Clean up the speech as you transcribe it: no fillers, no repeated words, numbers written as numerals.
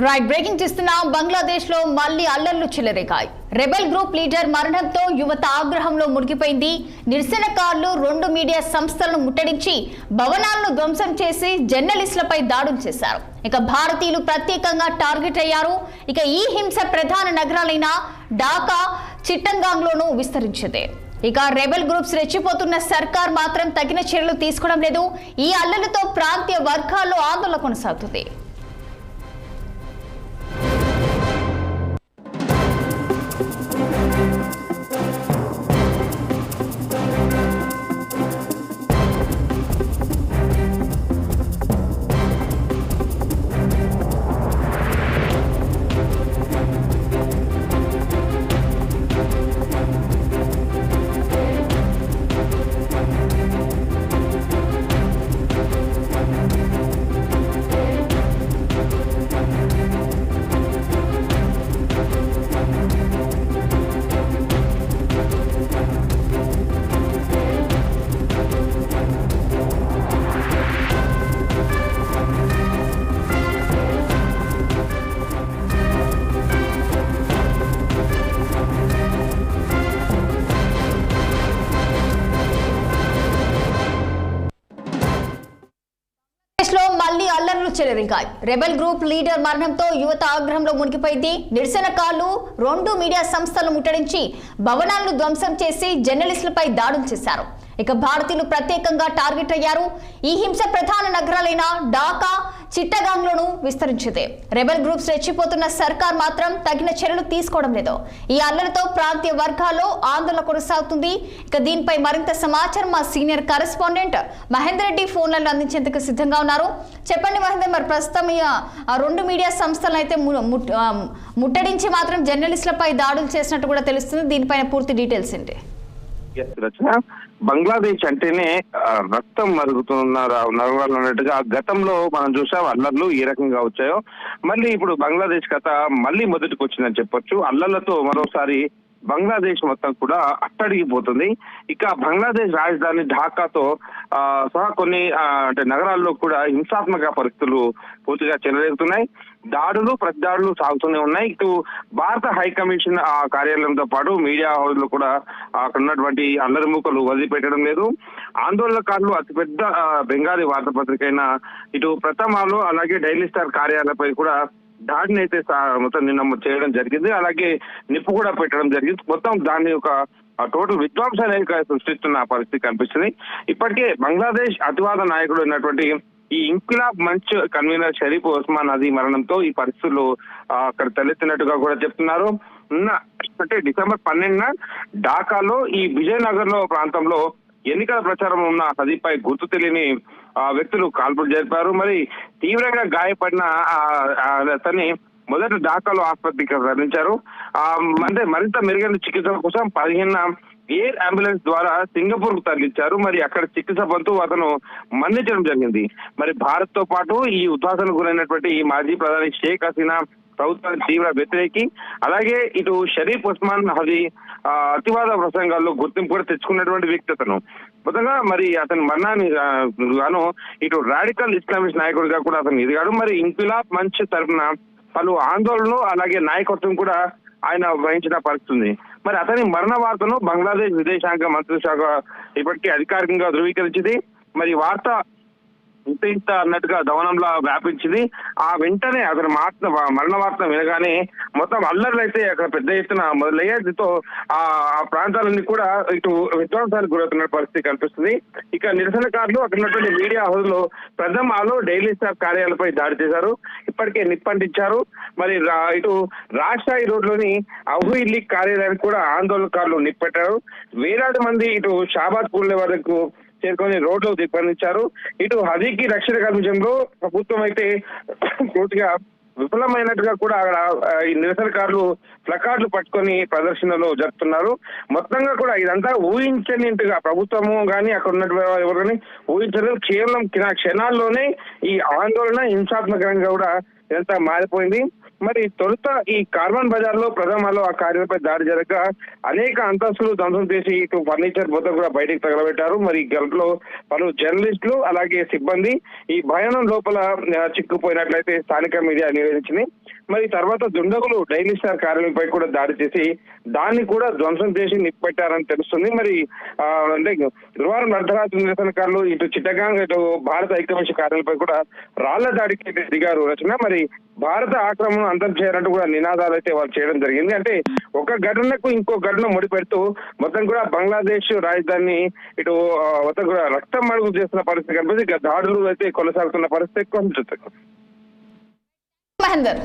Right breaking చేస్తున్నాం. బంగ్లాదేశ్ లో మళ్లీ అల్లర్లు చెలరేగాయి. రెబెల్ గ్రూప్ లీడర్ మరణంతో యువత ఆగ్రహంలో మునిగిపోయింది. నిరసనకారులు 2 మీడియా సంస్థలను ముట్టడించి భవనాలను ధ్వంసం చేసి జర్నలిస్టులపై దాడులు చేశారు. ఇక భారతీయులు ప్రత్యేకంగా టార్గెట్ అయ్యారు. ఇక ఈ హింస ప్రధాన నగరాలైన ఢాకా, చిట్టగాంగ్ లోనూ విస్తరించింది. ఇక రెబెల్ గ్రూప్స్ రెచ్చిపోతున్న సర్కార్ మాత్రం తగిన చర్యలు తీసుకోవడం లేదు. ఈ అల్లర్లతో ప్రాంతీయ వర్గాల్లో ఆందోళన కొనసాగుతుంది. రెబెల్ గ్రూప్ లీడర్ మరణంతో యువత ఆగ్రహంలో మునిగిపోయింది. నిరసనకారులు 2 మీడియా సంస్థలను ముట్టడించి భవనాలను ధ్వంసం చేసి జర్నలిస్టులపై దాడులు చేశారు. ఇక భారతీయులు ప్రత్యేకంగా టార్గెట్ అయ్యారు. ఈ హింస ప్రధాన నగరాలైన ఢాకా, చిట్టగాంగ్ లోనూ విస్తరించింది. రెబెల్ గ్రూప్స్ రెచ్చిపోతున్న సర్కార్ మాత్రం తగిన చర్యలు తీసుకోవడం లేదు. ఈ అల్లరితో ప్రాంతీయ వర్గాల్లో ఆందోళన కొనసాగుతుంది. ఇక దీనిపై మరింత సమాచారం మా సీనియర్ కరెస్పాండెంట్ మహేందర్ రెడ్డి ఫోన్లలో అందించేందుకు సిద్ధంగా ఉన్నారు. చెప్పండి మహేందర్, మరి ప్రస్తుతం ఆ 2 మీడియా సంస్థలను అయితే ముట్టడించి మాత్రం జర్నలిస్టులపై దాడులు చేసినట్టు కూడా తెలుస్తుంది. దీనిపైన పూర్తి డీటెయిల్స్ ఏంటి? బంగ్లాదేశ్ అంటేనే రక్తం మరుగుతున్న నగరాలు అన్నట్టుగా గతంలో మనం చూసాం అల్లర్లు ఏ రకంగా వచ్చాయో. మళ్ళీ ఇప్పుడు బంగ్లాదేశ్ కథ మళ్ళీ మొదటికి వచ్చిందని చెప్పొచ్చు. అల్లర్లతో మరోసారి బంగ్లాదేశ్ మొత్తం కూడా అట్టడిగిపోతుంది. ఇక బంగ్లాదేశ్ రాజధాని ఢాకాతో సహా కొన్ని అంటే నగరాల్లో కూడా హింసాత్మక పరిస్థితులు పూర్తిగా చెలరేగుతున్నాయి. దాడులు ప్రతిదాడులు సాగుతూనే ఉన్నాయి. ఇటు భారత హైకమిషన్ కార్యాలయంతో పాటు మీడియా హౌస్ లో కూడా అక్కడ ఉన్నటువంటి అల్లరి మూకలు వదిలిపెట్టడం లేదు. ఆందోళనకారులు అతిపెద్ద బెంగాలీ వార్తాపత్రిక అయిన ఇటు ప్రథమాలో అలాగే డైలీ స్టార్ కార్యాలయంపై కూడా దాడిని అయితే మొత్తం నిన్న చేయడం జరిగింది. అలాగే నిప్పు కూడా పెట్టడం జరిగింది. మొత్తం దాన్ని ఒక టోటల్ విధ్వంసాన్ని సృష్టిస్తున్న పరిస్థితి కనిపిస్తుంది. ఇప్పటికే బంగ్లాదేశ్ అతివాద నాయకుడు అయినటువంటి ఈ ఇంక్విలాబ్ మంచ్ కన్వీనర్ షరీఫ్ ఉస్మాన్ నదీ మరణంతో ఈ పరిస్థితులు అక్కడ తలెత్తినట్టుగా కూడా చెప్తున్నారు. అంటే డిసెంబర్ 12న ఢాకాలో ఈ విజయనగర్ లో ప్రాంతంలో ఎన్నికల ప్రచారం ఉన్న హదీపై గుర్తు తెలియని వ్యక్తులు కాల్పులు జరిపారు. మరి తీవ్రంగా గాయపడిన అతన్ని మొదట ఢాకాలో ఆసుపత్రికి తరలించారు. అంటే మరింత మెరుగైన చికిత్సల కోసం 15న ఎయిర్ అంబులెన్స్ ద్వారా సింగపూర్ కు తరలించారు. మరి అక్కడ చికిత్స పొందుతూ అతను మరణించడం జరిగింది. మరి భారత్ తో పాటు ఈ ఉద్వాసనకు గురైనటువంటి ఈ మాజీ ప్రధాని షేక్ హసీనా ప్రభుత్వానికి తీవ్ర వ్యతిరేకి. అలాగే ఇటు షరీఫ్ ఉస్మాన్ హదీ అతివాద ప్రసంగాల్లో గుర్తింపు కూడా తెచ్చుకున్నటువంటి వ్యక్తి అతను. మొత్తంగా మరి అతని మరణాన్ని గాను ఇటు రాడికల్ ఇస్లామిస్ట్ నాయకుడిగా కూడా అతను ఎదిగాడు. మరి ఇంక్విలాబ్ మంచ్ తరఫున పలు ఆందోళనలు అలాగే నాయకత్వం కూడా ఆయన వహించిన పరిస్థితి ఉంది. మరి అతని మరణ వార్తను బంగ్లాదేశ్ విదేశాంగ మంత్రిత్వ శాఖ ఇప్పటికీ అధికారికంగా ధృవీకరించింది. మరి వార్త ఇంత అన్నట్టుగా దవనంలో వ్యాపించింది. ఆ వెంటనే అతని మరణ వార్త వినగానే మొత్తం అల్లర్లు అయితే అక్కడ పెద్ద ఎత్తున మొదలయ్యేదితో ఆ ప్రాంతాలన్నీ కూడా ఇటు విధ్వంసానికి గురవుతున్న పరిస్థితి కనిపిస్తుంది. ఇక నిరసనకారులు అక్కడ ఉన్నటువంటి మీడియా హౌస్ లో ప్రథమాలో డైలీ స్టార్ కార్యాలయంపై దాడి చేశారు. ఇప్పటికే నిప్పంటించారు. మరి ఇటు రాజ్షాహి రోడ్ లోని అహ్లీ లీగ్ కార్యాలయానికి కూడా ఆందోళనకారులు నిప్పెట్టారు. వేలాది మంది ఇటు షాబాద్ పూల్ వరకు చేరుకొని రోడ్లు దిగ్బంధించారు. ఇటు హదీకి రక్షణ కల్పించడంలో ప్రభుత్వం అయితే పూర్తిగా విఫలమైనట్టుగా కూడా అక్కడ ఈ నిరసనకారులు ప్లకార్డులు పట్టుకొని ప్రదర్శనలు జరుపుతున్నారు. మొత్తంగా కూడా ఇదంతా ఊహించనింటుగా ప్రభుత్వము కానీ అక్కడ ఉన్నటువంటి ఎవరు కానీ ఊహించలేదు. కేవలం క్షణాల్లోనే ఈ ఆందోళన హింసాత్మకంగా కూడా ఇదంతా మారిపోయింది. మరి తొలుత ఈ కార్బన్ బజార్ లో ప్రథమలో ఆ కార్యాలపై దాడి జరగగా అనేక అంతస్తులు ధ్వంసం చేసి ఇటు ఫర్నిచర్ మొత్తం కూడా బయటికి తగలబెట్టారు. మరి గల్ఫ్లో పలు జర్నలిస్టులు అలాగే సిబ్బంది ఈ భయానం లోపల చిక్కుపోయినట్లయితే స్థానిక మీడియా నివేదించింది. మరి తర్వాత దుండగులు డైలీ స్టార్ కార్యాలయంపై కూడా దాడి చేసి దాన్ని కూడా ధ్వంసం చేసి నిప్పెట్టారని తెలుస్తుంది. మరి అంటే గురువారం అర్ధరాత్రి నిరసనకారులు ఇటు చిట్టగాంగ్ ఇటు భారత ఐక్యవేశ కార్యాలయంపై కూడా రాళ్ల దాడికి దిగారు రచన. మరి భారత ఆక్రమణ అంతం చేయాలంటూ కూడా నినాదాలు అయితే వాళ్ళు చేయడం జరిగింది. అంటే ఒక ఘటనకు ఇంకో ఘటన ముడిపెడుతూ మొత్తం కూడా బంగ్లాదేశ్ రాజధాని ఇటు మొత్తం కూడా రక్తం మడుగు చేస్తున్న పరిస్థితి కనిపిస్తుంది. దాడులు అయితే కొనసాగుతున్న పరిస్థితి ఎక్కువ మహేందర్.